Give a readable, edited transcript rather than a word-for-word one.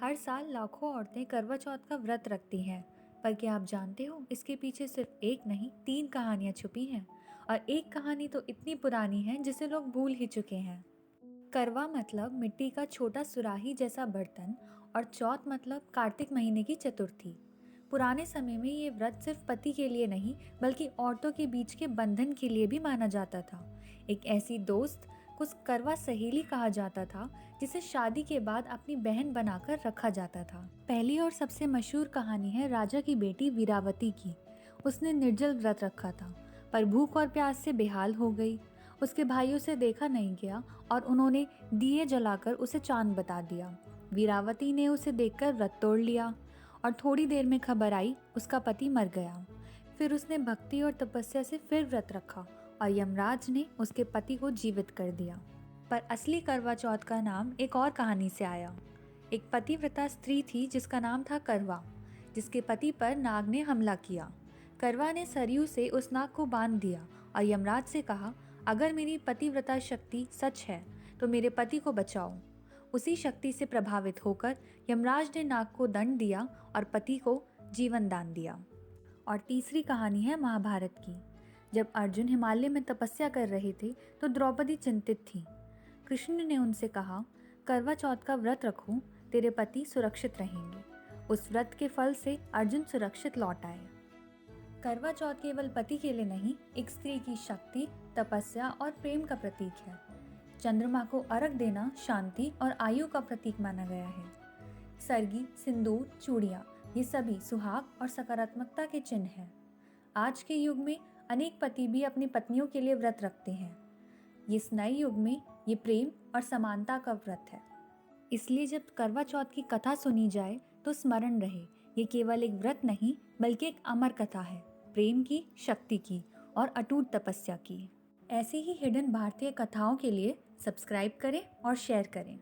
हर साल लाखों औरतें करवा चौथ का व्रत रखती हैं, पर क्या आप जानते हो इसके पीछे सिर्फ एक नहीं 3 कहानियां छुपी हैं। और एक कहानी तो इतनी पुरानी है जिसे लोग भूल ही चुके हैं। करवा मतलब मिट्टी का छोटा सुराही जैसा बर्तन और चौथ मतलब कार्तिक महीने की चतुर्थी। पुराने समय में ये व्रत सिर्फ पति के लिए नहीं बल्कि औरतों के बीच के बंधन के लिए भी माना जाता था। एक ऐसी दोस्त कुछ करवा सहेली कहा जाता था जिसे शादी के बाद अपनी बहन बनाकर रखा जाता था। पहली और सबसे मशहूर कहानी है राजा की बेटी वीरावती की। उसने निर्जल व्रत रखा था पर भूख और प्यास से बेहाल हो गई। उसके भाइयों से देखा नहीं गया और उन्होंने दिए जलाकर उसे चांद बता दिया। वीरावती ने उसे देखकर व्रत तोड़ लिया और थोड़ी देर में खबर आई उसका पति मर गया। फिर उसने भक्ति और तपस्या से फिर व्रत रखा और यमराज ने उसके पति को जीवित कर दिया। पर असली करवा चौथ का नाम एक और कहानी से आया। एक पतिव्रता स्त्री थी जिसका नाम था करवा, जिसके पति पर नाग ने हमला किया। करवा ने सरयू से उस नाग को बांध दिया और यमराज से कहा, अगर मेरी पतिव्रता शक्ति सच है तो मेरे पति को बचाओ। उसी शक्ति से प्रभावित होकर यमराज ने नाग को दंड दिया और पति को जीवन दान दिया। और तीसरी कहानी है महाभारत की। जब अर्जुन हिमालय में तपस्या कर रहे थे तो द्रौपदी चिंतित थी। कृष्ण ने उनसे कहा, करवा चौथ का व्रत रखो, तेरे पति सुरक्षित रहेंगे। उस व्रत के फल से अर्जुन सुरक्षित लौट आए। करवा चौथ केवल पति के लिए नहीं, एक स्त्री की शक्ति, तपस्या और प्रेम का प्रतीक है। चंद्रमा को अर्घ देना शांति और आयु का प्रतीक माना गया है। सरगी, सिंदूर, चूड़ियाँ, ये सभी सुहाग और सकारात्मकता के चिन्ह हैं। आज के युग में अनेक पति भी अपनी पत्नियों के लिए व्रत रखते हैं। इस नए युग में ये प्रेम और समानता का व्रत है। इसलिए जब करवा चौथ की कथा सुनी जाए तो स्मरण रहे, ये केवल एक व्रत नहीं बल्कि एक अमर कथा है, प्रेम की, शक्ति की और अटूट तपस्या की। ऐसी ही हिडन भारतीय कथाओं के लिए सब्सक्राइब करें और शेयर करें।